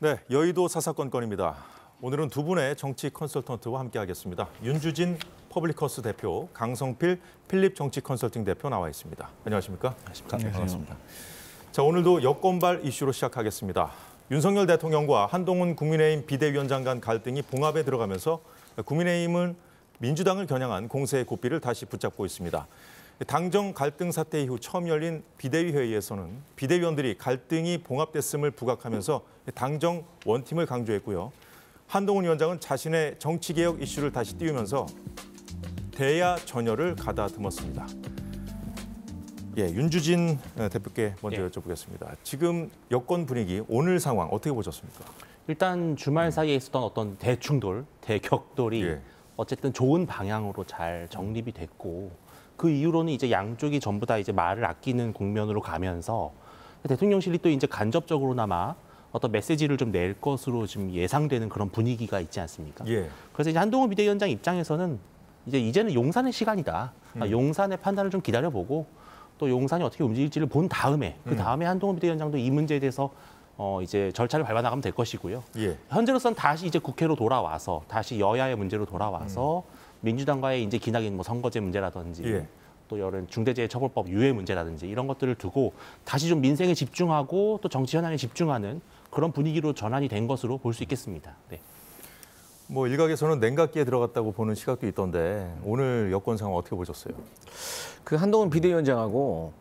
네, 여의도 사사건 건입니다. 오늘은 두 분의 정치 컨설턴트와 함께하겠습니다. 윤주진 퍼블리커스 대표, 강성필 필립 정치 컨설팅 대표 나와 있습니다. 안녕하십니까? 네, 반갑습니다. 자, 오늘도 여권발 이슈로 시작하겠습니다. 윤석열 대통령과 한동훈 국민의힘 비대위원장 간 갈등이 봉합에 들어가면서 국민의힘은 민주당을 겨냥한 공세의 고삐를 다시 붙잡고 있습니다. 당정 갈등 사태 이후 처음 열린 비대위 회의에서는 비대위원들이 갈등이 봉합됐음을 부각하면서 당정 원팀을 강조했고요. 한동훈 위원장은 자신의 정치개혁 이슈를 다시 띄우면서 대야 전열을 가다듬었습니다. 예, 윤주진 대표께 먼저 여쭤보겠습니다. 지금 여권 분위기, 오늘 상황 어떻게 보셨습니까? 일단 주말 사이에 있었던 어떤 대충돌, 대격돌이 어쨌든 좋은 방향으로 잘 정립이 됐고 그 이후로는 이제 양쪽이 전부 다 이제 말을 아끼는 국면으로 가면서 대통령실이 또 이제 간접적으로나마 어떤 메시지를 좀 낼 것으로 지금 예상되는 그런 분위기가 있지 않습니까? 그래서 이제 한동훈 비대위원장 입장에서는 이제는 용산의 시간이다. 용산의 판단을 좀 기다려보고 또 용산이 어떻게 움직일지를 본 다음에 그 다음에 한동훈 비대위원장도 이 문제에 대해서 이제 절차를 밟아 나가면 될 것이고요. 현재로서는 다시 이제 국회로 돌아와서 다시 여야의 문제로 돌아와서 민주당과의 이제 기나긴 뭐 선거제 문제라든지 또 여러 중대재해처벌법 유예 문제라든지 이런 것들을 두고 다시 좀 민생에 집중하고 또 정치 현안에 집중하는 그런 분위기로 전환이 된 것으로 볼 수 있겠습니다. 네. 뭐 일각에서는 냉각기에 들어갔다고 보는 시각도 있던데 오늘 여권 상황 어떻게 보셨어요? 그 한동훈 비대위원장하고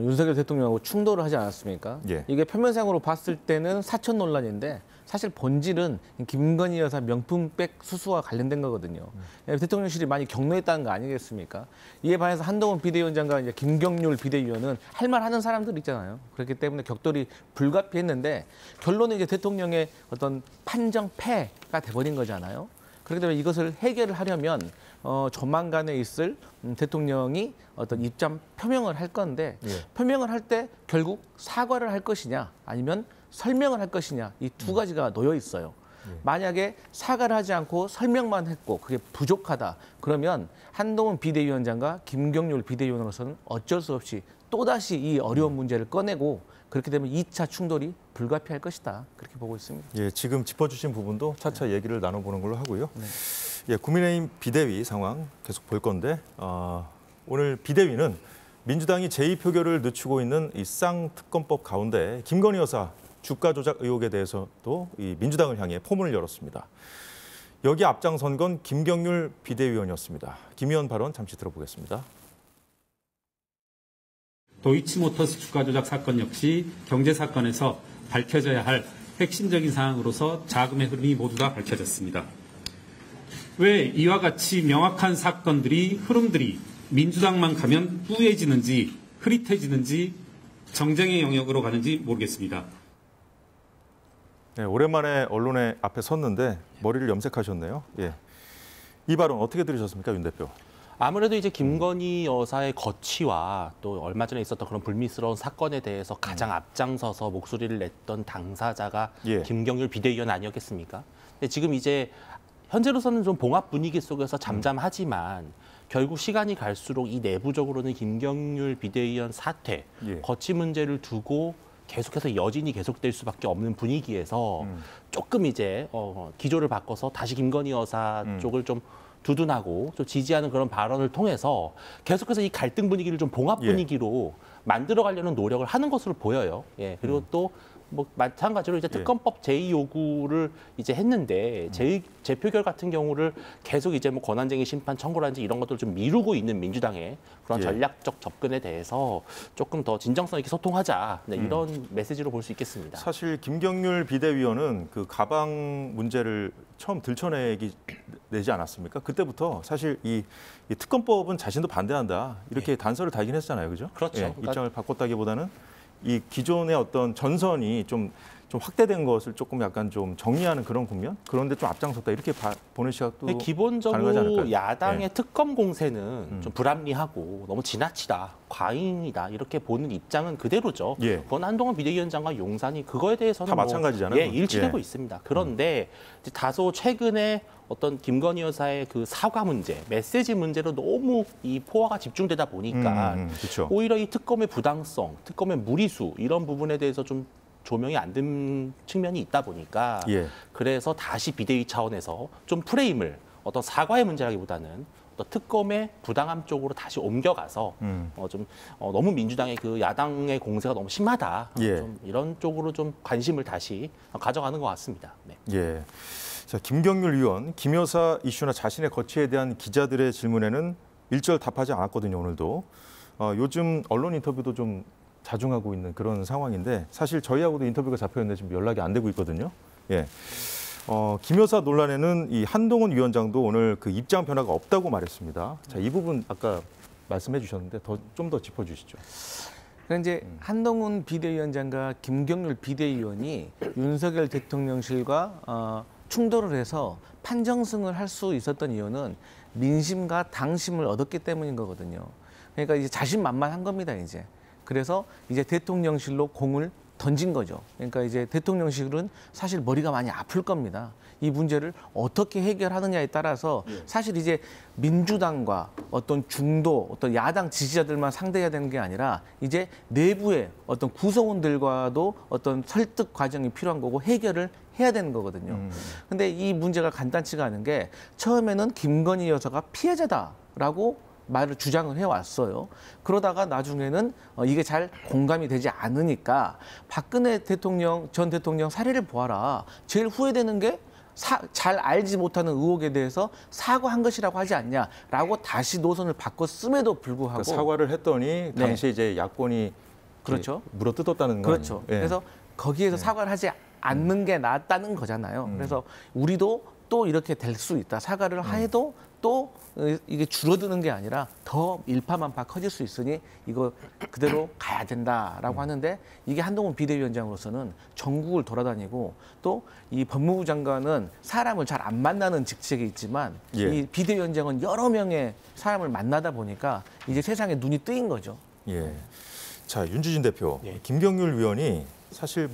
윤석열 대통령하고 충돌을 하지 않았습니까? 이게 표면상으로 봤을 때는 사천 논란인데 사실 본질은 김건희 여사 명품백 수수와 관련된 거거든요. 대통령실이 많이 격노했다는 거 아니겠습니까? 이에 반해서 한동훈 비대위원장과 이제 김경률 비대위원은 할 말 하는 사람들 있잖아요. 그렇기 때문에 격돌이 불가피했는데 결론은 이제 대통령의 어떤 판정 패가 돼버린 거잖아요. 그렇기 때문에 이것을 해결을 하려면 조만간에 있을 대통령이 어떤 입장 표명을 할 건데 표명을 할 때 결국 사과를 할 것이냐 아니면 설명을 할 것이냐 이 두 가지가 놓여 있어요. 만약에 사과를 하지 않고 설명만 했고 그게 부족하다 그러면 한동훈 비대위원장과 김경률 비대위원으로서는 어쩔 수 없이 또다시 이 어려운 문제를 꺼내고 그렇게 되면 2차 충돌이 불가피할 것이다. 그렇게 보고 있습니다. 예, 지금 짚어주신 부분도 차차 얘기를 나눠보는 걸로 하고요. 예, 국민의힘 비대위 상황 계속 볼 건데 오늘 비대위는 민주당이 제2표결을 늦추고 있는 이 쌍특검법 가운데 김건희 여사 주가 조작 의혹에 대해서도 이 민주당을 향해 포문을 열었습니다. 여기 앞장선 건 김경률 비대위원이었습니다. 김 의원 발언 잠시 들어보겠습니다. 도이치모터스 주가 조작 사건 역시 경제 사건에서 밝혀져야 할 핵심적인 사항으로서 자금의 흐름이 모두 다 밝혀졌습니다. 왜 이와 같이 명확한 사건들이 흐름들이 민주당만 가면 뿌얘지는지 흐릿해지는지 정쟁의 영역으로 가는지 모르겠습니다. 네, 오랜만에 언론의 앞에 섰는데 머리를 염색하셨네요. 예. 이 발언 어떻게 들으셨습니까, 윤 대표? 아무래도 이제 김건희 여사의 거취와 또 얼마 전에 있었던 그런 불미스러운 사건에 대해서 가장 앞장서서 목소리를 냈던 당사자가 김경률 비대위원 아니었겠습니까? 근데 지금 이제 현재로서는 좀 봉합 분위기 속에서 잠잠하지만 결국 시간이 갈수록 이 내부적으로는 김경률 비대위원 사퇴, 거취 문제를 두고 계속해서 여진이 계속될 수밖에 없는 분위기에서 조금 이제 기조를 바꿔서 다시 김건희 여사 쪽을 좀 두둔하고 좀 지지하는 그런 발언을 통해서 계속해서 이 갈등 분위기를 좀 봉합 분위기로 만들어가려는 노력을 하는 것으로 보여요. 예, 그리고 또 뭐 마찬가지로 이제 특검법 제2 요구를 이제 했는데 재표결 같은 경우를 계속 이제 뭐 권한쟁의 심판 청구라든지 이런 것들을 좀 미루고 있는 민주당의 그런 전략적 접근에 대해서 조금 더 진정성 있게 소통하자 이런 메시지로 볼 수 있겠습니다. 사실 김경률 비대위원은 그 가방 문제를 처음 들춰내지 않았습니까? 그때부터 사실 이 특검법은 자신도 반대한다 이렇게 단서를 달긴 했잖아요, 그죠? 그렇죠. 예, 입장을 바꿨다기보다는 이 기존의 어떤 전선이 좀 확대된 것을 조금 약간 좀 정리하는 그런 국면? 그런데 좀 앞장섰다 이렇게 보는 시각도 기본적으로 야당의 특검 공세는 좀 불합리하고 너무 지나치다, 과잉이다 이렇게 보는 입장은 그대로죠. 그건 한동훈 비대위원장과 용산이 그거에 대해서는 다 마찬가지잖아요. 일치되고 있습니다. 그런데 이제 다소 최근에 어떤 김건희 여사의 그 사과 문제, 메시지 문제로 너무 이 포화가 집중되다 보니까 오히려 이 특검의 부당성, 특검의 무리수 이런 부분에 대해서 좀 조명이 안 된 측면이 있다 보니까 그래서 다시 비대위 차원에서 좀 프레임을 어떤 사과의 문제라기보다는 특검의 부당함 쪽으로 다시 옮겨가서 너무 민주당의 그 야당의 공세가 너무 심하다. 좀 이런 쪽으로 좀 관심을 다시 가져가는 것 같습니다. 네. 예. 자, 김경률 의원, 김 여사 이슈나 자신의 거취에 대한 기자들의 질문에는 일절 답하지 않았거든요, 오늘도. 요즘 언론 인터뷰도 좀 자중하고 있는 그런 상황인데 사실 저희하고도 인터뷰가 잡혀있는데 지금 연락이 안 되고 있거든요. 예. 김 여사 논란에는 이 한동훈 위원장도 오늘 그 입장 변화가 없다고 말했습니다. 자, 이 부분 아까 말씀해 주셨는데 좀 더 짚어주시죠. 이제 한동훈 비대위원장과 김경률 비대위원이 윤석열 대통령실과 충돌을 해서 판정승을 할 수 있었던 이유는 민심과 당심을 얻었기 때문인 거거든요. 그러니까 이제 자신만만한 겁니다, 이제. 그래서 이제 대통령실로 공을 던진 거죠. 그러니까 이제 대통령실은 사실 머리가 많이 아플 겁니다. 이 문제를 어떻게 해결하느냐에 따라서 사실 이제 민주당과 어떤 중도, 어떤 야당 지지자들만 상대해야 되는 게 아니라 이제 내부의 어떤 구성원들과도 어떤 설득 과정이 필요한 거고 해결을 해야 되는 거거든요. 근데 이 문제가 간단치가 않은 게 처음에는 김건희 여사가 피해자다라고 말을 주장을 해왔어요. 그러다가 나중에는 이게 잘 공감이 되지 않으니까 박근혜 전 대통령 사례를 보아라. 제일 후회되는 게 잘 알지 못하는 의혹에 대해서 사과한 것이라고 하지 않냐라고 다시 노선을 바꿨음에도 불구하고 그러니까 사과를 했더니 당시 이제 야권이 그렇죠. 물어뜯었다는 거 그렇죠. 그래서 거기에서 사과를 하지 않는 게 낫다는 거잖아요. 그래서 우리도 또 이렇게 될 수 있다. 사과를 해도 또 이게 줄어드는 게 아니라 더 일파만파 커질 수 있으니 이거 그대로 가야 된다라고 하는데 이게 한동훈 비대위원장으로서는 전국을 돌아다니고 또 이 법무부 장관은 사람을 잘 안 만나는 직책이 있지만 이 비대위원장은 여러 명의 사람을 만나다 보니까 이제 세상에 눈이 뜨인 거죠. 예. 자, 윤주진 대표, 김경률 의원이 사실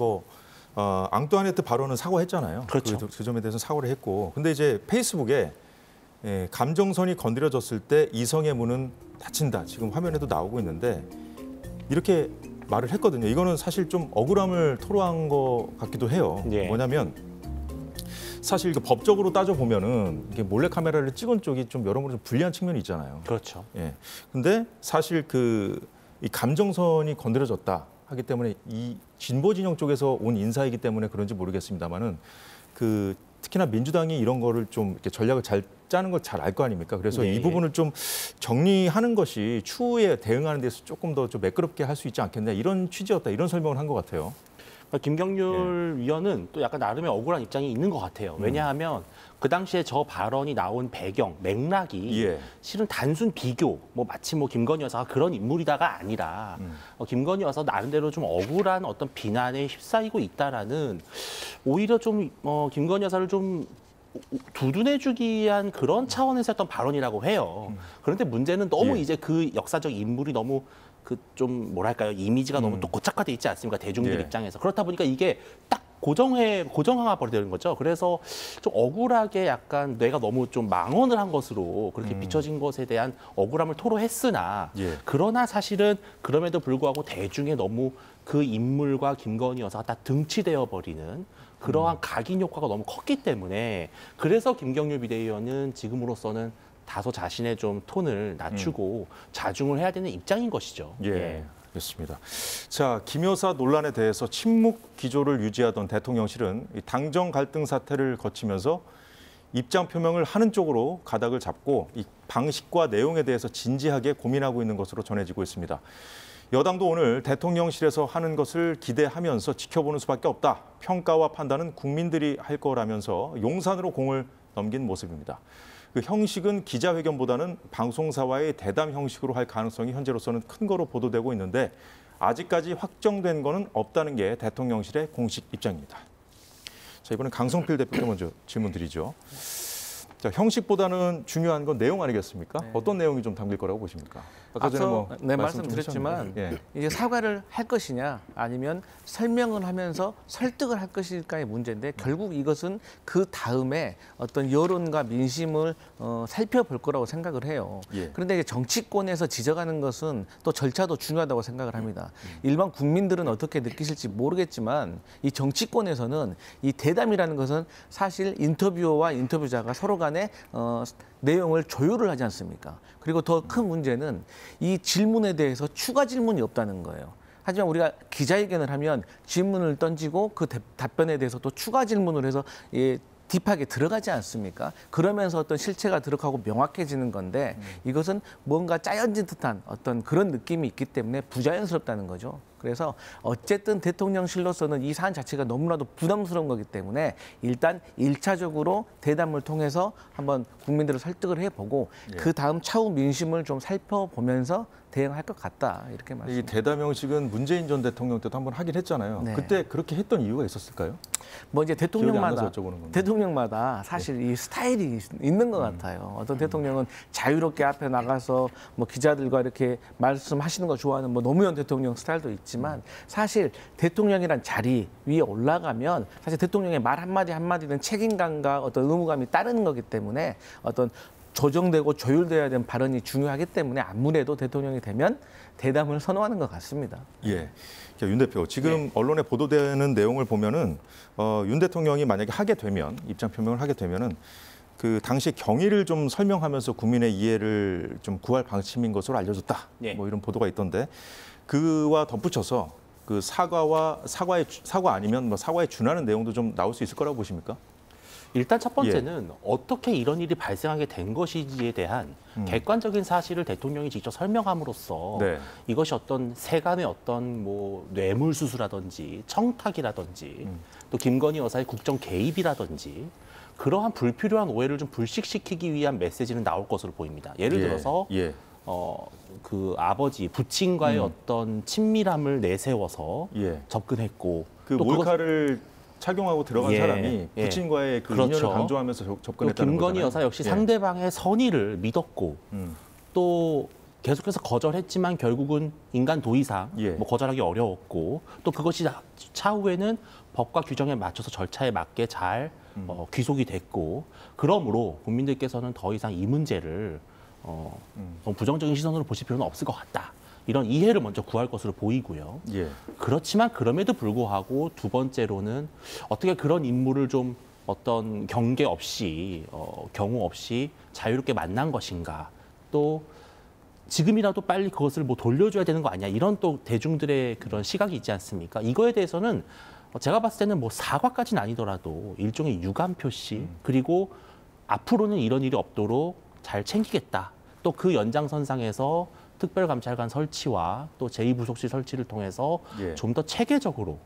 앙뚜아네트 발언은 사과했잖아요. 그렇죠. 그 점에 대해서 사과를 했고, 근데 이제 페이스북에 감정선이 건드려졌을 때 이성의 문은 닫힌다. 지금 화면에도 나오고 있는데 이렇게 말을 했거든요. 이거는 사실 좀 억울함을 토로한 것 같기도 해요. 뭐냐면 사실 법적으로 따져 보면은 이게 몰래 카메라를 찍은 쪽이 좀 여러모로 좀 불리한 측면이 있잖아요. 그렇죠. 예. 근데 사실 이 감정선이 건드려졌다 하기 때문에 이 진보 진영 쪽에서 온 인사이기 때문에 그런지 모르겠습니다만은 특히나 민주당이 이런 거를 좀 이렇게 전략을 잘 짜는 걸 잘 알 거 아닙니까? 그래서 이 부분을 좀 정리하는 것이 추후에 대응하는 데서 조금 더 좀 매끄럽게 할 수 있지 않겠냐 이런 취지였다 이런 설명을 한 것 같아요. 김경률 위원은 또 약간 나름의 억울한 입장이 있는 것 같아요. 왜냐하면 그 당시에 저 발언이 나온 배경, 맥락이 실은 단순 비교, 마치 김건희 여사가 그런 인물이다가 아니라 김건희 여사 나름대로 좀 억울한 어떤 비난에 휩싸이고 있다라는 오히려 좀 김건희 여사를 좀 두둔해주기 위한 그런 차원에서 했던 발언이라고 해요. 그런데 문제는 너무 이제 그 역사적 인물이 너무 좀 뭐랄까요, 이미지가 너무 또 고착화돼 있지 않습니까, 대중들 입장에서. 그렇다 보니까 이게 딱 고정화 버리는 거죠. 그래서 좀 억울하게 약간 내가 너무 좀 망언을 한 것으로 그렇게 비춰진 것에 대한 억울함을 토로했으나 그러나 사실은 그럼에도 불구하고 대중에 너무 그 인물과 김건희 여사가 다 등치되어 버리는 그러한 각인 효과가 너무 컸기 때문에 그래서 김경률 비대위원은 지금으로서는 다소 자신의 좀 톤을 낮추고 자중을 해야 되는 입장인 것이죠. 알겠습니다. 자, 김 여사 논란에 대해서 침묵 기조를 유지하던 대통령실은 당정 갈등 사태를 거치면서 입장 표명을 하는 쪽으로 가닥을 잡고 이 방식과 내용에 대해서 진지하게 고민하고 있는 것으로 전해지고 있습니다. 여당도 오늘 대통령실에서 하는 것을 기대하면서 지켜보는 수밖에 없다. 평가와 판단은 국민들이 할 거라면서 용산으로 공을 넘긴 모습입니다. 그 형식은 기자회견보다는 방송사와의 대담 형식으로 할 가능성이 현재로서는 큰 거로 보도되고 있는데 아직까지 확정된 거는 없다는 게 대통령실의 공식 입장입니다. 자, 이번엔 강성필 대표께 먼저 질문 드리죠. 자, 형식보다는 중요한 건 내용 아니겠습니까? 어떤 내용이 좀 담길 거라고 보십니까? 아까 전에 뭐 말씀드렸지만 이제 사과를 할 것이냐 아니면 설명을 하면서 설득을 할 것일까의 문제인데 결국 이것은 그 다음에 어떤 여론과 민심을 살펴볼 거라고 생각을 해요. 그런데 정치권에서 지적하는 것은 또 절차도 중요하다고 생각을 합니다. 일반 국민들은 어떻게 느끼실지 모르겠지만 이 정치권에서는 이 대담이라는 것은 사실 인터뷰어와 인터뷰자가 서로 간에 내용을 조율을 하지 않습니까? 그리고 더 큰 문제는 이 질문에 대해서 추가 질문이 없다는 거예요. 하지만 우리가 기자회견을 하면 질문을 던지고 그 답변에 대해서 또 추가 질문을 해서 딥하게 들어가지 않습니까? 그러면서 어떤 실체가 들어가고 명확해지는 건데 이것은 뭔가 짜여진 듯한 어떤 그런 느낌이 있기 때문에 부자연스럽다는 거죠. 그래서 어쨌든 대통령실로서는 이 사안 자체가 너무나도 부담스러운 거기 때문에 일단 1차적으로 대담을 통해서 한번 국민들을 설득을 해보고 그 다음 차후 민심을 좀 살펴보면서 대응할 것 같다 이렇게 말씀드립니다. 이 대담 형식은 문재인 전 대통령 때도 한번 하긴 했잖아요. 그때 그렇게 했던 이유가 있었을까요? 뭐 이제 대통령마다 사실 이 스타일이 있는 것 같아요. 어떤 대통령은 자유롭게 앞에 나가서 뭐 기자들과 이렇게 말씀하시는 거 좋아하는 뭐 노무현 대통령 스타일도 있지만 사실 대통령이란 자리 위에 올라가면 사실 대통령의 말 한마디 한마디는 책임감과 어떤 의무감이 따르는 거기 때문에 어떤 조정되고 조율돼야 되는 발언이 중요하기 때문에 아무래도 대통령이 되면 대담을 선호하는 것 같습니다. 예, 윤 대표 지금 언론에 보도되는 내용을 보면은 윤 대통령이 만약에 하게 되면 입장 표명을 하게 되면은 그 당시 경위를 좀 설명하면서 국민의 이해를 좀 구할 방침인 것으로 알려졌다. 뭐 이런 보도가 있던데 그와 덧붙여서 그 사과 아니면 뭐 사과에 준하는 내용도 좀 나올 수 있을 거라고 보십니까? 일단 첫 번째는 어떻게 이런 일이 발생하게 된 것인지에 대한 객관적인 사실을 대통령이 직접 설명함으로써 이것이 어떤 세간의 어떤 뭐 뇌물수수라든지 청탁이라든지 또 김건희 여사의 국정 개입이라든지 그러한 불필요한 오해를 좀 불식시키기 위한 메시지는 나올 것으로 보입니다. 예를 들어서 그 아버지 부친과의 어떤 친밀함을 내세워서 접근했고 그 몰카를 착용하고 들어간 사람이 부친과의 그 인연을 강조하면서 접근했다는 거잖아요. 김건희 여사 역시 상대방의 선의를 믿었고 또 계속해서 거절했지만 결국은 인간 도의상 뭐 거절하기 어려웠고 또 그것이 차후에는 법과 규정에 맞춰서 절차에 맞게 잘 귀속이 됐고 그러므로 국민들께서는 더 이상 이 문제를 너무 부정적인 시선으로 보실 필요는 없을 것 같다. 이런 이해를 먼저 구할 것으로 보이고요. 그렇지만 그럼에도 불구하고 두 번째로는 어떻게 그런 인물을 좀 어떤 경계 없이 경우 없이 자유롭게 만난 것인가. 또 지금이라도 빨리 그것을 뭐 돌려줘야 되는 거 아니야. 이런 또 대중들의 그런 시각이 있지 않습니까? 이거에 대해서는 제가 봤을 때는 뭐 사과까지는 아니더라도 일종의 유감 표시 그리고 앞으로는 이런 일이 없도록 잘 챙기겠다. 또 그 연장선상에서 특별감찰관 설치와 또 제2부속실 설치를 통해서 좀 더 체계적으로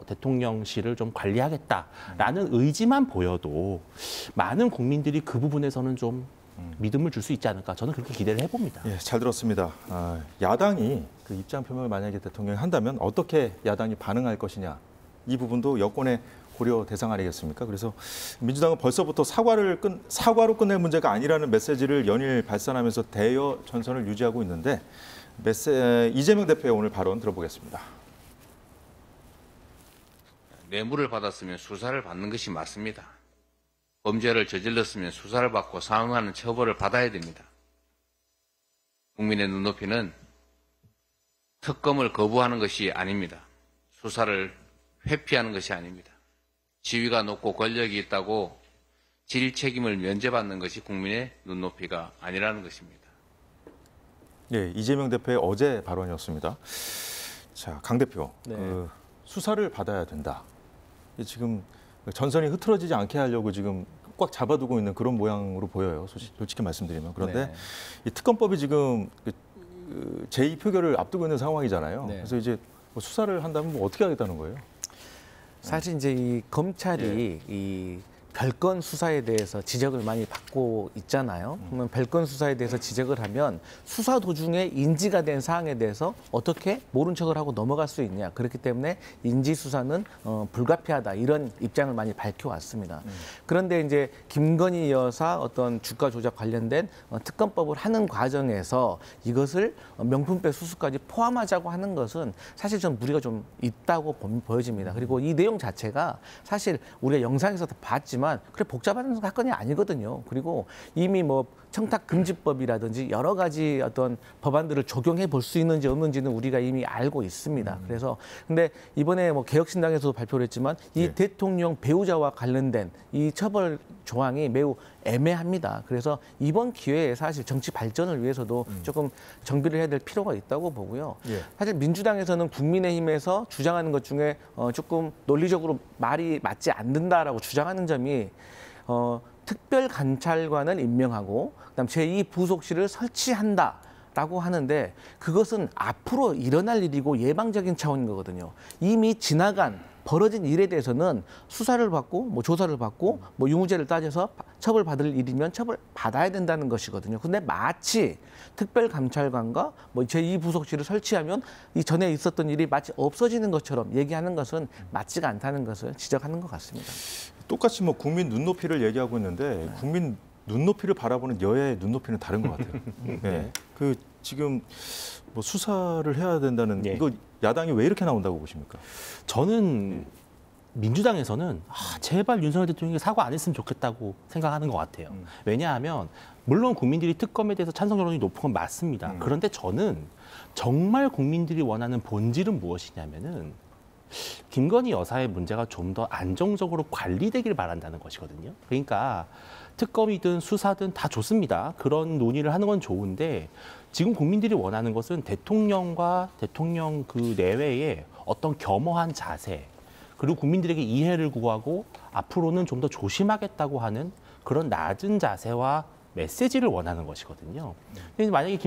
대통령실을 좀 관리하겠다라는 의지만 보여도 많은 국민들이 그 부분에서는 좀 믿음을 줄 수 있지 않을까 저는 그렇게 기대를 해봅니다. 예, 잘 들었습니다. 야당이 그 입장 표명을 만약에 대통령이 한다면 어떻게 야당이 반응할 것이냐 이 부분도 여권의 고려 대상 아니겠습니까? 그래서 민주당은 벌써부터 사과로 끝낼 문제가 아니라는 메시지를 연일 발산하면서 대여 전선을 유지하고 있는데 이재명 대표의 오늘 발언 들어보겠습니다. 뇌물을 받았으면 수사를 받는 것이 맞습니다. 범죄를 저질렀으면 수사를 받고 상응하는 처벌을 받아야 됩니다. 국민의 눈높이는 특검을 거부하는 것이 아닙니다. 수사를 회피하는 것이 아닙니다. 지위가 높고 권력이 있다고 질 책임을 면제받는 것이 국민의 눈높이가 아니라는 것입니다. 네, 이재명 대표의 어제 발언이었습니다. 자, 강 대표, 수사를 받아야 된다. 지금 전선이 흐트러지지 않게 하려고 지금 꽉 잡아두고 있는 그런 모양으로 보여요. 솔직히 말씀드리면. 그런데 이 특검법이 지금 제2 표결을 앞두고 있는 상황이잖아요. 그래서 이제 뭐 수사를 한다면 뭐 어떻게 하겠다는 거예요? 사실 이제 이 검찰이 이 별건 수사에 대해서 지적을 많이 받고 있잖아요. 그러면 별건 수사에 대해서 지적을 하면 수사 도중에 인지가 된 사항에 대해서 어떻게 모른 척을 하고 넘어갈 수 있냐. 그렇기 때문에 인지 수사는 불가피하다. 이런 입장을 많이 밝혀왔습니다. 그런데 이제 김건희 여사 어떤 주가 조작 관련된 특검법을 하는 과정에서 이것을 명품백 수수까지 포함하자고 하는 것은 사실 좀 무리가 좀 있다고 보여집니다. 그리고 이 내용 자체가 사실 우리가 영상에서도 봤지만 그래 복잡한 사건이 아니거든요. 그리고 이미 뭐 청탁금지법이라든지 여러 가지 어떤 법안들을 적용해 볼 수 있는지 없는지는 우리가 이미 알고 있습니다. 그래서 근데 이번에 뭐 개혁신당에서도 발표를 했지만 이 대통령 배우자와 관련된 이 처벌 조항이 매우 애매합니다. 그래서 이번 기회에 사실 정치 발전을 위해서도 조금 정비를 해야 될 필요가 있다고 보고요. 사실 민주당에서는 국민의힘에서 주장하는 것 중에 조금 논리적으로 말이 맞지 않는다라고 주장하는 점이 특별감찰관을 임명하고 그다음 제2부속실을 설치한다라고 하는데 그것은 앞으로 일어날 일이고 예방적인 차원인 거거든요. 이미 지나간 벌어진 일에 대해서는 수사를 받고 뭐 조사를 받고 뭐 유무죄를 따져서 처벌받을 일이면 처벌받아야 된다는 것이거든요. 근데 마치 특별감찰관과 뭐 제2부속실을 설치하면 이 전에 있었던 일이 마치 없어지는 것처럼 얘기하는 것은 맞지가 않다는 것을 지적하는 것 같습니다. 똑같이 뭐 국민 눈높이를 얘기하고 있는데 국민 눈높이를 바라보는 여야의 눈높이는 다른 것 같아요. 네. 그 지금 뭐 수사를 해야 된다는 이거 야당이 왜 이렇게 나온다고 보십니까? 저는 민주당에서는 제발 윤석열 대통령이 사과 안 했으면 좋겠다고 생각하는 것 같아요. 왜냐하면 물론 국민들이 특검에 대해서 찬성 여론이 높은 건 맞습니다. 그런데 저는 정말 국민들이 원하는 본질은 무엇이냐면은 김건희 여사의 문제가 좀 더 안정적으로 관리되길 바란다는 것이거든요. 그러니까 특검이든 수사든 다 좋습니다. 그런 논의를 하는 건 좋은데 지금 국민들이 원하는 것은 대통령과 대통령 그 내외의 어떤 겸허한 자세 그리고 국민들에게 이해를 구하고 앞으로는 좀 더 조심하겠다고 하는 그런 낮은 자세와 메시지를 원하는 것이거든요. 근데 만약에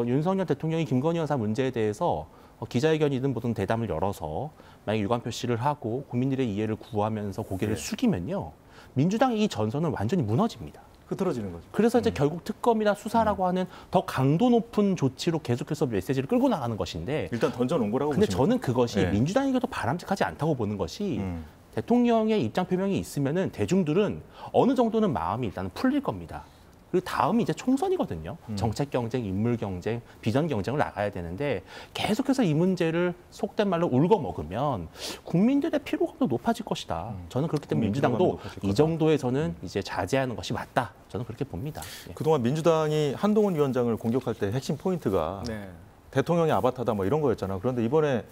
윤석열 대통령이 김건희 여사 문제에 대해서 기자회견이든 뭐든 대담을 열어서 만약 유감 표시를 하고 국민들의 이해를 구하면서 고개를 숙이면요. 민주당의 이 전선은 완전히 무너집니다. 흐트러지는 거죠. 그래서 이제 결국 특검이나 수사라고 하는 더 강도 높은 조치로 계속해서 메시지를 끌고 나가는 것인데 일단 던져놓은 거라고 근데 보시면 저는 그것이 민주당에게도 바람직하지 않다고 보는 것이 대통령의 입장 표명이 있으면은 대중들은 어느 정도는 마음이 일단은 풀릴 겁니다. 그리고 다음이 이제 총선이거든요. 정책 경쟁, 인물 경쟁, 비전 경쟁을 나가야 되는데 계속해서 이 문제를 속된 말로 울고 먹으면 국민들의 피로감도 높아질 것이다. 저는 그렇기 때문에 민주당도 이 정도에서는 이제 자제하는 것이 맞다. 저는 그렇게 봅니다. 그동안 민주당이 한동훈 위원장을 공격할 때 핵심 포인트가 대통령의 아바타다 뭐 이런 거였잖아요. 그런데 이번에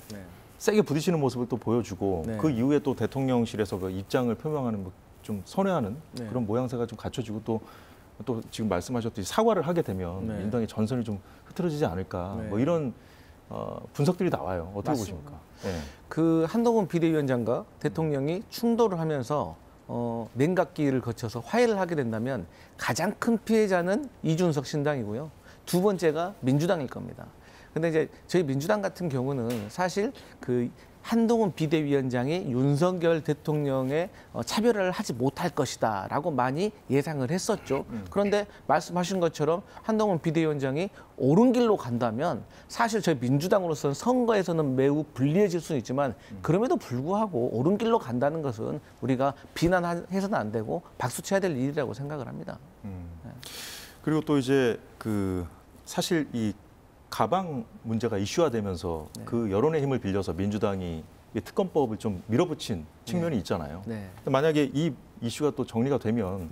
세게 부딪히는 모습을 또 보여주고 그 이후에 또 대통령실에서 그 입장을 표명하는 좀 선회하는 그런 모양새가 좀 갖춰지고 또 지금 말씀하셨듯이 사과를 하게 되면 민주당의 전선이 좀 흐트러지지 않을까 뭐 이런 분석들이 나와요. 어떻게 맞습니다. 보십니까? 그 한동훈 비대위원장과 대통령이 충돌을 하면서 냉각기를 거쳐서 화해를 하게 된다면 가장 큰 피해자는 이준석 신당이고요. 두 번째가 민주당일 겁니다. 근데 이제 저희 민주당 같은 경우는 사실 그 한동훈 비대위원장이 윤석열 대통령의 차별을 하지 못할 것이다라고 많이 예상을 했었죠. 그런데 말씀하신 것처럼 한동훈 비대위원장이 옳은 길로 간다면 사실 저희 민주당으로서는 선거에서는 매우 불리해질 수는 있지만 그럼에도 불구하고 옳은 길로 간다는 것은 우리가 비난해서는 안 되고 박수쳐야 될 일이라고 생각을 합니다. 그리고 또 이제 그 사실 이 가방 문제가 이슈화되면서 그 여론의 힘을 빌려서 민주당이 특검법을 좀 밀어붙인 측면이 있잖아요. 만약에 이 이슈가 또 정리가 되면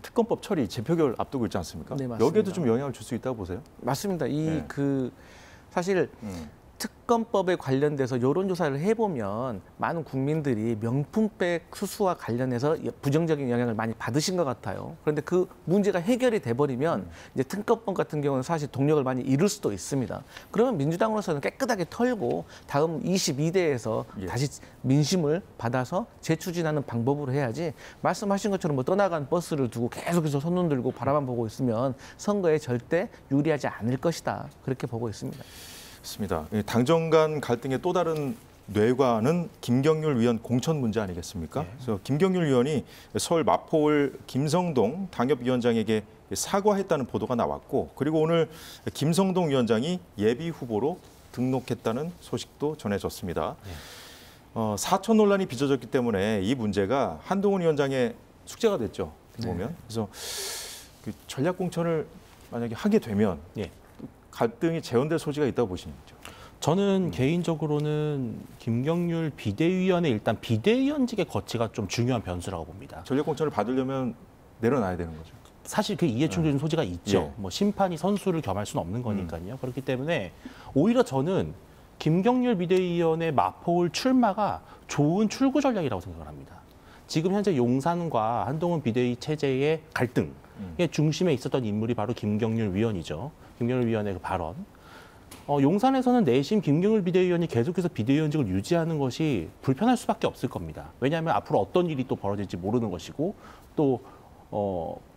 특검법 처리 재표결 앞두고 있지 않습니까? 여기에도 좀 영향을 줄 수 있다고 보세요? 맞습니다. 사실 특검법에 관련돼서 여론조사를 해보면 많은 국민들이 명품백 수수와 관련해서 부정적인 영향을 많이 받으신 것 같아요. 그런데 그 문제가 해결이 돼버리면 이제 특검법 같은 경우는 사실 동력을 많이 잃을 수도 있습니다. 그러면 민주당으로서는 깨끗하게 털고 다음 22대에서 다시 민심을 받아서 재추진하는 방법으로 해야지 말씀하신 것처럼 뭐 떠나간 버스를 두고 계속해서 손 들고 바라만 보고 있으면 선거에 절대 유리하지 않을 것이다. 그렇게 보고 있습니다. 맞습니다. 당정 간 갈등의 또 다른 뇌관은 김경률 위원 공천 문제 아니겠습니까? 네. 그래서 김경률 위원이 서울 마포을 김성동 당협위원장에게 사과했다는 보도가 나왔고, 그리고 오늘 김성동 위원장이 예비 후보로 등록했다는 소식도 전해졌습니다. 네. 사천 논란이 빚어졌기 때문에 이 문제가 한동훈 위원장의 숙제가 됐죠. 보면. 네. 그래서 그 전략 공천을 만약에 하게 되면 네. 갈등이 재현될 소지가 있다고 보시는지요? 저는 개인적으로는 김경률 비대위원의 일단 비대위원직의 거치가 좀 중요한 변수라고 봅니다. 전략 공천을 받으려면 내려놔야 되는 거죠. 사실 그 이해충돌 소지가 있죠. 예. 뭐 심판이 선수를 겸할 수는 없는 거니까요. 그렇기 때문에 오히려 저는 김경률 비대위원의 마포울 출마가 좋은 출구 전략이라고 생각을 합니다. 지금 현재 용산과 한동훈 비대위 체제의 갈등의 중심에 있었던 인물이 바로 김경률 위원이죠. 김경률 위원의 그 발언. 용산에서는 내심 김경률 비대위원이 계속해서 비대위원직을 유지하는 것이 불편할 수밖에 없을 겁니다. 왜냐하면 앞으로 어떤 일이 또 벌어질지 모르는 것이고 또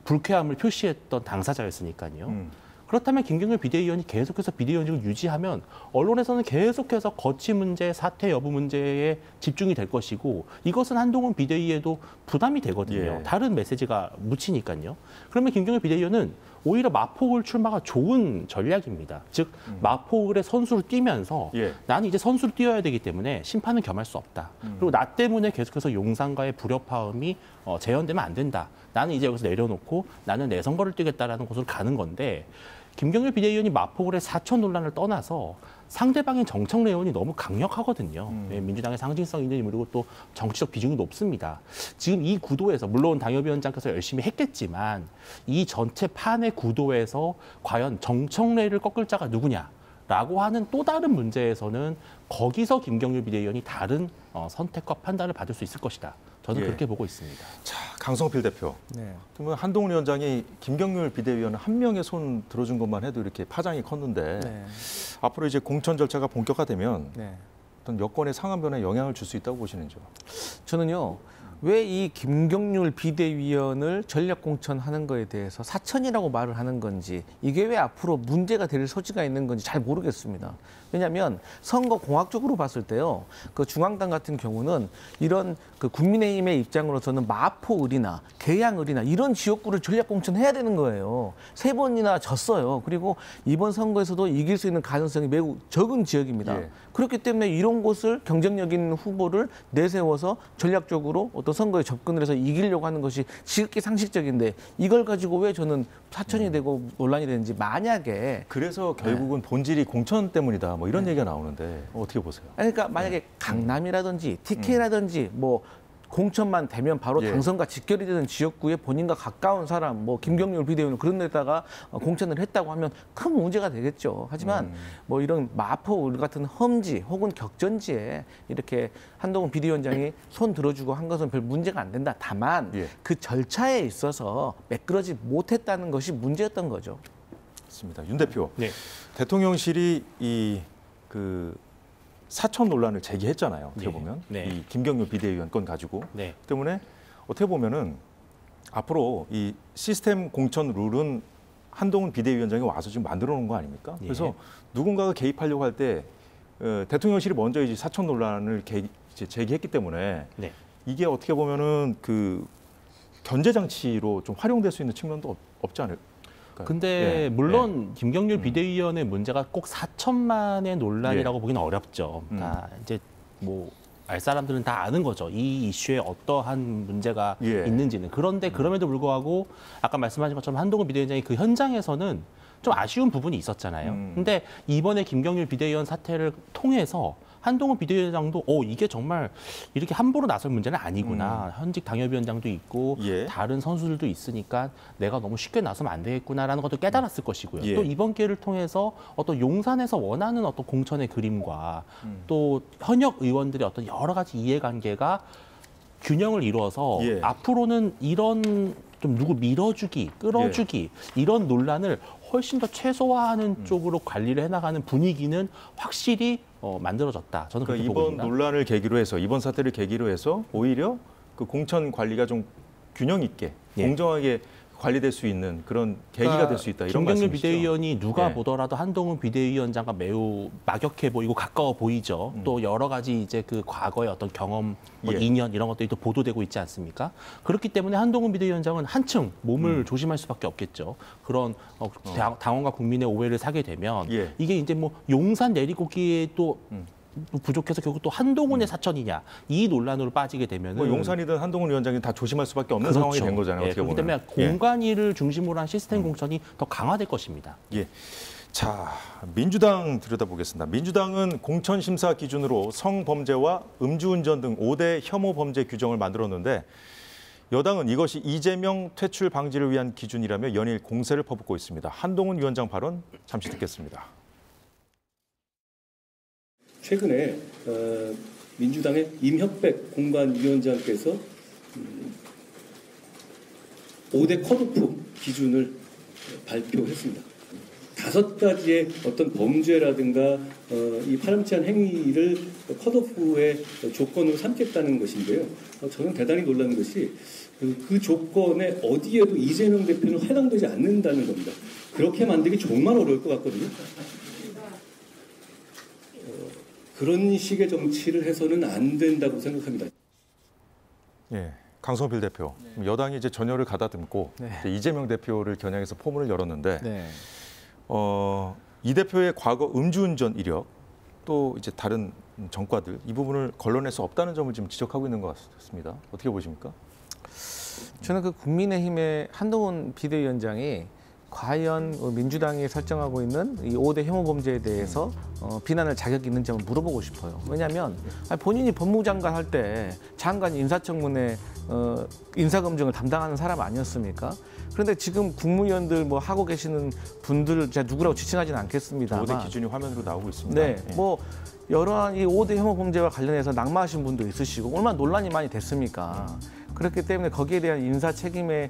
불쾌함을 표시했던 당사자였으니까요. 그렇다면 김경률 비대위원이 계속해서 비대위원직을 유지하면 언론에서는 계속해서 거취 문제, 사퇴 여부 문제에 집중이 될 것이고 이것은 한동훈 비대위에도 부담이 되거든요. 예. 다른 메시지가 묻히니까요. 그러면 김경률 비대위원은 오히려 마포울 출마가 좋은 전략입니다. 즉 마포울의 선수를 뛰면서 예. 나는 이제 선수를 뛰어야 되기 때문에 심판은 겸할 수 없다. 그리고 나 때문에 계속해서 용산과의 불협화음이 재현되면 안 된다. 나는 이제 여기서 내려놓고 나는 내 선거를 뛰겠다라는 곳으로 가는 건데 김경률 비대위원이 마포울의 사천 논란을 떠나서 상대방인 정청래 의원이 너무 강력하거든요. 민주당의 상징성 있는 인물이고 또 정치적 비중이 높습니다. 지금 이 구도에서 물론 당협위원장께서 열심히 했겠지만 이 전체 판의 구도에서 과연 정청래를 꺾을 자가 누구냐라고 하는 또 다른 문제에서는 거기서 김경률 비대위원이 다른 선택과 판단을 받을 수 있을 것이다. 저는 그렇게 보고 있습니다. 자, 강성필 대표. 네. 그러면 한동훈 위원장이 김경률 비대위원 한 명의 손 들어준 것만 해도 이렇게 파장이 컸는데 네. 앞으로 이제 공천 절차가 본격화되면 네. 어떤 여권의 상황 변화에 영향을 줄 수 있다고 보시는지요? 저는요. 왜 이 김경률 비대위원을 전략 공천하는 거에 대해서 사천이라고 말을 하는 건지 이게 왜 앞으로 문제가 될 소지가 있는 건지 잘 모르겠습니다. 왜냐하면 선거 공학적으로 봤을 때요, 그 중앙당 같은 경우는 이런 그 국민의힘의 입장으로서는 마포을이나 계양을이나 이런 지역구를 전략 공천해야 되는 거예요. 3번이나 졌어요. 그리고 이번 선거에서도 이길 수 있는 가능성이 매우 적은 지역입니다. 예. 그렇기 때문에 이런 곳을 경쟁력 있는 후보를 내세워서 전략적으로 어떤 선거에 접근을 해서 이기려고 하는 것이 지극히 상식적인데 이걸 가지고 왜 저는 사천이 되고 논란이 되는지 만약에 그래서 결국은 본질이 공천 때문이다. 뭐 이런 얘기가 나오는데 어떻게 보세요? 그러니까 만약에 강남이라든지 TK라든지 뭐 공천만 되면 바로 당선과 직결이 되는 지역구에 본인과 가까운 사람, 뭐 김경률 비대위원 그런 데다가 공천을 했다고 하면 큰 문제가 되겠죠. 하지만 뭐 이런 마포 같은 험지 혹은 격전지에 이렇게 한동훈 비대위원장이 손 들어주고 한 것은 별 문제가 안 된다. 다만 그 절차에 있어서 매끄러지 못했다는 것이 문제였던 거죠. 맞습니다. 윤 대표, 대통령실이 그 사천 논란을 제기했잖아요. 어떻게 보면 이 김경률 비대위원 건 가지고 때문에 어떻게 보면은 앞으로 이 시스템 공천 룰은 한동훈 비대위원장이 와서 지금 만들어 놓은 거 아닙니까? 그래서 누군가가 개입하려고 할 때 대통령실이 먼저 이제 사천 논란을 제기했기 때문에 이게 어떻게 보면은 그 견제 장치로 좀 활용될 수 있는 측면도 없지 않을까? 근데 물론 김경률 비대위원의 문제가 꼭 4천만의 논란이라고 보기는 어렵죠. 이제 뭐 알 사람들은 다 아는 거죠. 이 이슈에 어떠한 문제가 있는지는. 그런데 그럼에도 불구하고 아까 말씀하신 것처럼 한동훈 비대위원장이 그 현장에서는 좀 아쉬운 부분이 있었잖아요. 근데 이번에 김경률 비대위원 사태를 통해서 한동훈 비대위원장도 이게 정말 이렇게 함부로 나설 문제는 아니구나. 현직 당협위원장도 있고 다른 선수들도 있으니까 내가 너무 쉽게 나서면 안 되겠구나라는 것도 깨달았을 것이고요. 또 이번 기회를 통해서 어떤 용산에서 원하는 어떤 공천의 그림과 또 현역 의원들의 어떤 여러 가지 이해관계가 균형을 이루어서 앞으로는 이런 좀 누구 밀어주기, 끌어주기 이런 논란을 훨씬 더 최소화하는 쪽으로 관리를 해나가는 분위기는 확실히 만들어졌다. 저는 그렇게 보고 있습니다. 이번 논란을 계기로 해서 이번 사태를 계기로 해서 오히려 그 공천 관리가 좀 균형 있게 공정하게 관리될 수 있는 그런 계기가 될 수 있다 이런 김경률 말씀이시죠? 비대위원이 누가 예. 보더라도 한동훈 비대위원장과 매우 막역해 보이고 가까워 보이죠. 또 여러 가지 이제 그 과거의 어떤 경험, 뭐 예. 인연 이런 것들이 또 보도되고 있지 않습니까? 그렇기 때문에 한동훈 비대위원장은 한층 몸을 조심할 수밖에 없겠죠. 그런 당원과 국민의 오해를 사게 되면 예. 이게 이제 뭐 용산 내리꽂기에 또 부족해서 결국 또 한동훈의 사천이냐 이 논란으로 빠지게 되면은 뭐 용산이든 한동훈 위원장이 다 조심할 수밖에 없는 그렇죠. 상황이 된 거잖아요. 예, 어떻게 그렇기 보면. 때문에 공관위를 중심으로 한 시스템 공천이 더 강화될 것입니다. 예. 자, 민주당 들여다보겠습니다. 민주당은 공천 심사 기준으로 성범죄와 음주운전 등 5대 혐오 범죄 규정을 만들었는데 여당은 이것이 이재명 퇴출 방지를 위한 기준이라며 연일 공세를 퍼붓고 있습니다. 한동훈 위원장 발언 잠시 듣겠습니다. 최근에 민주당의 임혁백 공관위원장께서 5대 컷오프 기준을 발표했습니다. 5가지의 어떤 범죄라든가 이 파렴치한 행위를 컷오프의 조건으로 삼겠다는 것인데요. 저는 대단히 놀란 것이 그 조건에 어디에도 이재명 대표는 해당되지 않는다는 겁니다. 그렇게 만들기 정말 어려울 것 같거든요. 그런 식의 정치를 해서는 안 된다고 생각합니다. 예, 강성필 대표, 여당이 이제 전열을 가다듬고 이제 이재명 대표를 겨냥해서 포문을 열었는데 이 대표의 과거 음주운전 이력 또 이제 다른 전과들 이 부분을 걸러낼 수 없다는 점을 지금 지적하고 있는 것 같습니다. 어떻게 보십니까? 저는 그 국민의힘의 한동훈 비대위원장이 과연 민주당이 설정하고 있는 이 5대 혐오 범죄에 대해서 비난할 자격이 있는지 한번 물어보고 싶어요. 왜냐하면 본인이 법무장관 할 때 장관 인사청문회 인사검증을 담당하는 사람 아니었습니까? 그런데 지금 국무위원들 뭐 하고 계시는 분들 제가 누구라고 지칭하지는 않겠습니다만 5대 기준이 화면으로 나오고 있습니다. 네, 뭐 여러한 이 5대 혐오 범죄와 관련해서 낙마하신 분도 있으시고 얼마나 논란이 많이 됐습니까? 그렇기 때문에 거기에 대한 인사 책임의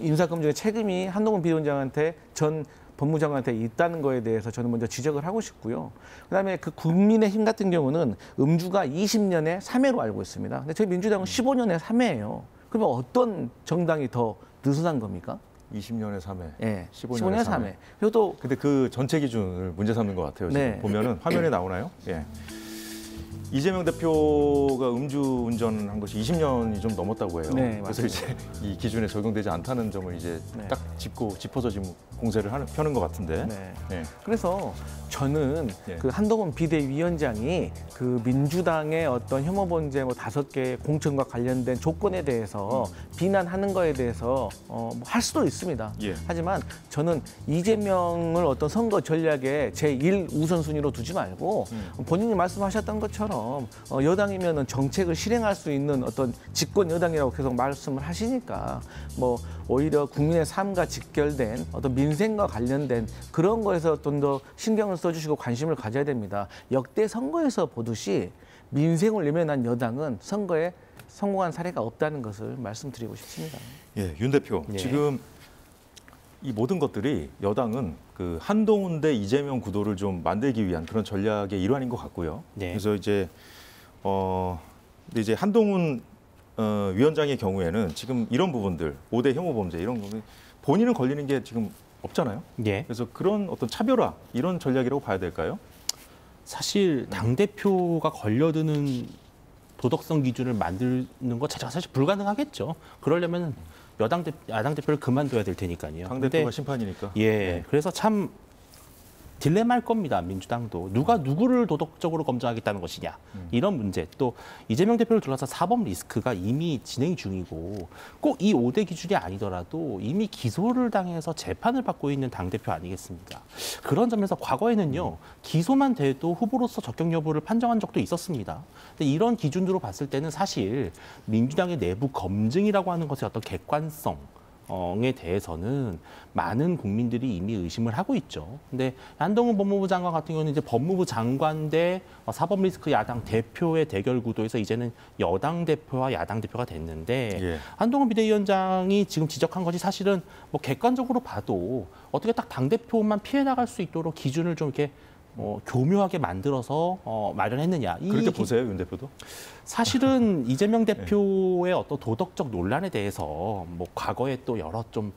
인사 검증의 책임이 한동훈 비대위원장한테 전 법무장관한테 있다는 거에 대해서 저는 먼저 지적을 하고 싶고요. 그다음에 그 국민의힘 같은 경우는 음주가 20년에 3회로 알고 있습니다. 근데 저희 민주당은 15년에 3회예요. 그러면 어떤 정당이 더 느슨한 겁니까? 20년에 3회, 네, 15년에 3회. 그리고 또 근데 그 전체 기준을 문제 삼는 것 같아요. 지금 보면은 화면에 나오나요? 예. 이재명 대표가 음주운전한 것이 20년이 좀 넘었다고 해요. 네, 그래서 이제 이 기준에 적용되지 않다는 점을 이제 딱 짚어서 지금 공세를 펴는 것 같은데. 네. 그래서 저는 그 한동훈 비대위원장이 그 민주당의 어떤 혐오 범죄 뭐 5개 공천과 관련된 조건에 대해서 비난하는 거에 대해서 뭐 할 수도 있습니다. 하지만 저는 이재명을 어떤 선거 전략의 제1 우선순위로 두지 말고 본인이 말씀하셨던 것처럼 여당이면은 정책을 실행할 수 있는 어떤 집권 여당이라고 계속 말씀을 하시니까 뭐 오히려 국민의 삶과 직결된 어떤 민생과 관련된 그런 거에서 좀 더 신경을 써주시고 관심을 가져야 됩니다. 역대 선거에서 보듯이 민생을 외면한 여당은 선거에 성공한 사례가 없다는 것을 말씀드리고 싶습니다. 예, 윤 대표, 지금 이 모든 것들이 여당은 그 한동훈 대 이재명 구도를 좀 만들기 위한 그런 전략의 일환인 것 같고요. 그래서 이제 근데 이제 한동훈 위원장의 경우에는 지금 이런 부분들, 5대 혐오 범죄 이런 부분 본인은 걸리는 게 지금 없잖아요. 그래서 그런 어떤 차별화 이런 전략이라고 봐야 될까요? 사실 당대표가 걸려드는 도덕성 기준을 만드는 것 자체가 사실 불가능하겠죠. 그러려면 야당 대표를 그만둬야 될 테니까요. 당대표가 심판이니까. 그래서 참 딜레마일 겁니다. 민주당도. 누가 누구를 도덕적으로 검증하겠다는 것이냐. 이런 문제. 또 이재명 대표를 둘러싼 사법 리스크가 이미 진행 중이고 꼭 이 5대 기준이 아니더라도 이미 기소를 당해서 재판을 받고 있는 당대표 아니겠습니까? 그런 점에서 과거에는요. 기소만 돼도 후보로서 적격 여부를 판정한 적도 있었습니다. 근데 이런 기준으로 봤을 때는 사실 민주당의 내부 검증이라고 하는 것의 어떤 객관성 에 대해서는 많은 국민들이 이미 의심을 하고 있죠. 근데 한동훈 법무부 장관 같은 경우는 이제 법무부 장관 대 사법 리스크 야당 대표의 대결 구도에서 이제는 여당 대표와 야당 대표가 됐는데 한동훈 비대위원장이 지금 지적한 것이 사실은 뭐 객관적으로 봐도 어떻게 딱 당 대표만 피해 나갈 수 있도록 기준을 좀 이렇게 교묘하게 만들어서 마련했느냐. 그렇게 보세요, 윤 대표도? 사실은 이재명 대표의 어떤 도덕적 논란에 대해서 뭐 과거에 또 여러 좀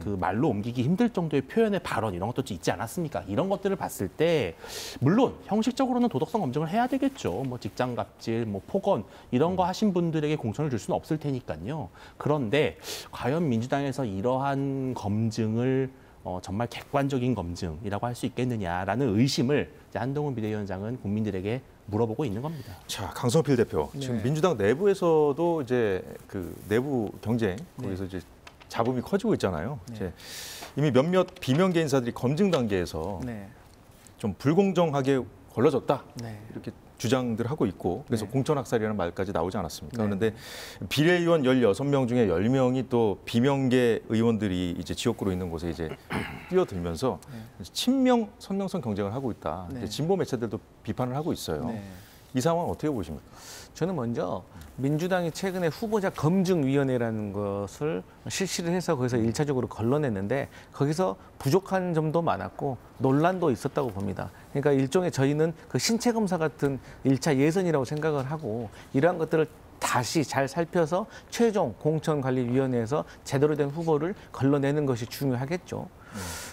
그 말로 옮기기 힘들 정도의 표현의 발언 이런 것도 있지 않았습니까? 이런 것들을 봤을 때 물론 형식적으로는 도덕성 검증을 해야 되겠죠. 뭐 직장 갑질, 뭐 폭언 이런 거 하신 분들에게 공천을 줄 수는 없을 테니까요. 그런데 과연 민주당에서 이러한 검증을 정말 객관적인 검증이라고 할 수 있겠느냐라는 의심을 이제 한동훈 비대위원장은 국민들에게 물어보고 있는 겁니다. 자, 강성필 대표. 지금 민주당 내부에서도 이제 그 내부 경쟁 거기서 이제 잡음이 커지고 있잖아요. 이제 이미 몇몇 비명계 인사들이 검증 단계에서 좀 불공정하게 걸러졌다. 이렇게 주장들 하고 있고 그래서 공천학살이라는 말까지 나오지 않았습니까? 그런데 비례의원 16명 중에 10명이 또 비명계 의원들이 이제 지역구로 있는 곳에 이제 뛰어들면서 친명 선명성 경쟁을 하고 있다. 진보 매체들도 비판을 하고 있어요. 이 상황 어떻게 보십니까? 저는 먼저 민주당이 최근에 후보자 검증위원회라는 것을 실시를 해서 거기서 1차적으로 걸러냈는데 거기서 부족한 점도 많았고 논란도 있었다고 봅니다. 그러니까 일종의 저희는 그 신체 검사 같은 1차 예선이라고 생각을 하고 이러한 것들을 다시 잘 살펴서 최종 공천관리위원회에서 제대로 된 후보를 걸러내는 것이 중요하겠죠.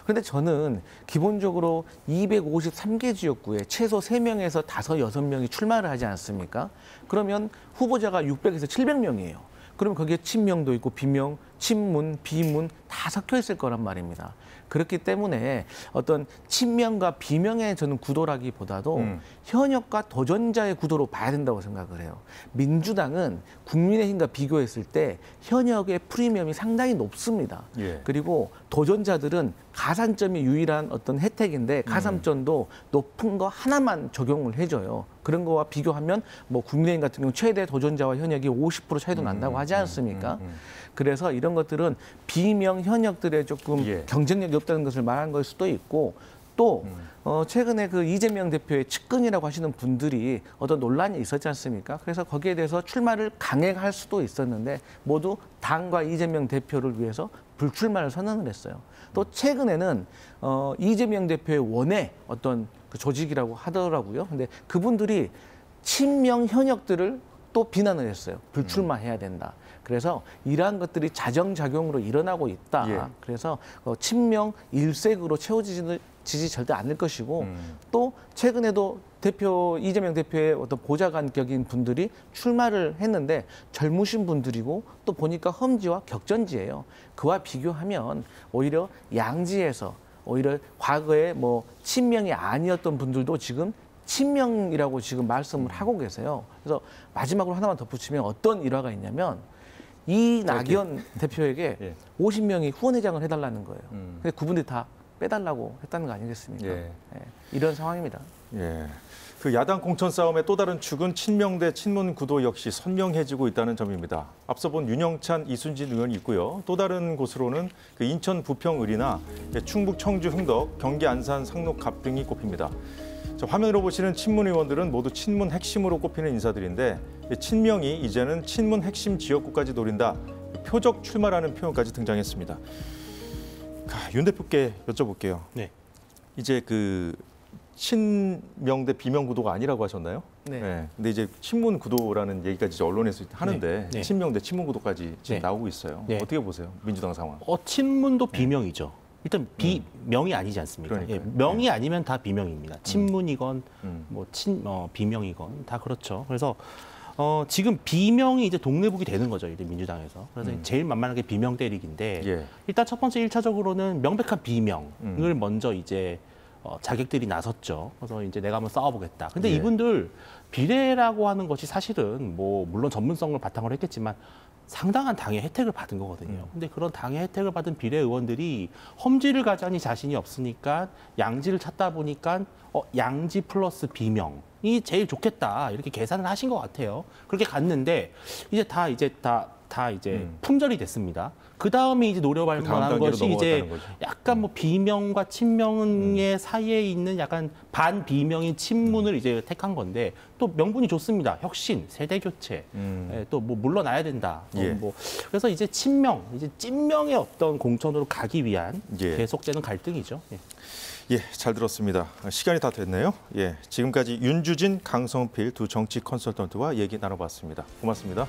그런데 저는 기본적으로 253개 지역구에 최소 3명에서 5, 6명이 출마를 하지 않습니까? 그러면 후보자가 600에서 700명이에요. 그러면 거기에 친명도 있고 비명, 친문, 비문 다 섞여 있을 거란 말입니다. 그렇기 때문에 어떤 친명과 비명의 저는 구도라기보다도 현역과 도전자의 구도로 봐야 된다고 생각을 해요. 민주당은 국민의힘과 비교했을 때 현역의 프리미엄이 상당히 높습니다. 그리고 도전자들은 가산점이 유일한 어떤 혜택인데 가산점도 높은 거 하나만 적용을 해줘요. 그런 거와 비교하면 뭐 국민의힘 같은 경우 최대 도전자와 현역이 50% 차이도 난다고 하지 않습니까? 그래서 이런 것들은 비명 현역들의 조금 경쟁력이 없다는 것을 말한 걸 수도 있고 또 최근에 그 이재명 대표의 측근이라고 하시는 분들이 어떤 논란이 있었지 않습니까? 그래서 거기에 대해서 출마를 강행할 수도 있었는데 모두 당과 이재명 대표를 위해서 불출마를 선언을 했어요. 또 최근에는 이재명 대표의 원외 어떤 그 조직이라고 하더라고요. 근데 그분들이 친명 현역들을 또 비난을 했어요. 불출마해야 된다. 그래서 이러한 것들이 자정작용으로 일어나고 있다. 그래서 친명 일색으로 채워지지 절대 않을 것이고 또 최근에도 이재명 대표의 어떤 보좌관격인 분들이 출마를 했는데 젊으신 분들이고 또 보니까 험지와 격전지예요. 그와 비교하면 오히려 양지에서 오히려 과거에 뭐 친명이 아니었던 분들도 지금 친명이라고 지금 말씀을 하고 계세요. 그래서 마지막으로 하나만 덧붙이면 어떤 일화가 있냐면 이낙연 대표에게 50명이 후원회장을 해달라는 거예요. 근데 그분들이 다 빼달라고 했다는 거 아니겠습니까? 이런 상황입니다. 그 야당 공천 싸움의 또 다른 축은 친명 대 친문 구도 역시 선명해지고 있다는 점입니다. 앞서 본 윤영찬, 이순진 의원이 있고요. 또 다른 곳으로는 그 인천 부평을이나 충북 청주 흥덕, 경기 안산 상록갑 등이 꼽힙니다. 화면으로 보시는 친문 의원들은 모두 친문 핵심으로 꼽히는 인사들인데 친명이 이제는 친문 핵심 지역구까지 노린다. 표적 출마라는 표현까지 등장했습니다. 윤 대표께 여쭤볼게요. 이제 그 친명 대 비명 구도가 아니라고 하셨나요? 근데 이제 친문 구도라는 얘기까지 이제 언론에서 하는데 친명 대 친문 구도까지 지금 나오고 있어요. 어떻게 보세요? 민주당 상황. 친문도 비명이죠. 일단 비명이 아니지 않습니까? 명이 아니면 다 비명입니다. 친문이건 뭐 비명이건 다 그렇죠. 그래서 지금 비명이 이제 동네북이 되는 거죠, 이제 민주당에서. 그래서 제일 만만하게 비명 대립인데 일단 첫 번째 1차적으로는 명백한 비명을 먼저 이제 자객들이 나섰죠. 그래서 이제 내가 한번 싸워보겠다. 근데 이분들 비례라고 하는 것이 사실은 뭐 물론 전문성을 바탕으로 했겠지만 상당한 당의 혜택을 받은 거거든요. 근데 그런 당의 혜택을 받은 비례 의원들이 험지를 가자니 자신이 없으니까 양지를 찾다 보니까 양지 플러스 비명이 제일 좋겠다 이렇게 계산을 하신 것 같아요. 그렇게 갔는데 이제 다 품절이 됐습니다. 그 다음에 이제 노려볼 만한 것이 이제 약간 뭐 비명과 친명의 사이에 있는 약간 반 비명인 친문을 이제 택한 건데 또 명분이 좋습니다. 혁신, 세대 교체, 또 뭐 물러나야 된다. 그래서 이제 친명, 이제 찐명의 어떤 공천으로 가기 위한 계속되는 갈등이죠. 예, 잘 들었습니다. 시간이 다 됐네요. 예, 지금까지 윤주진, 강성필 두 정치 컨설턴트와 얘기 나눠봤습니다. 고맙습니다.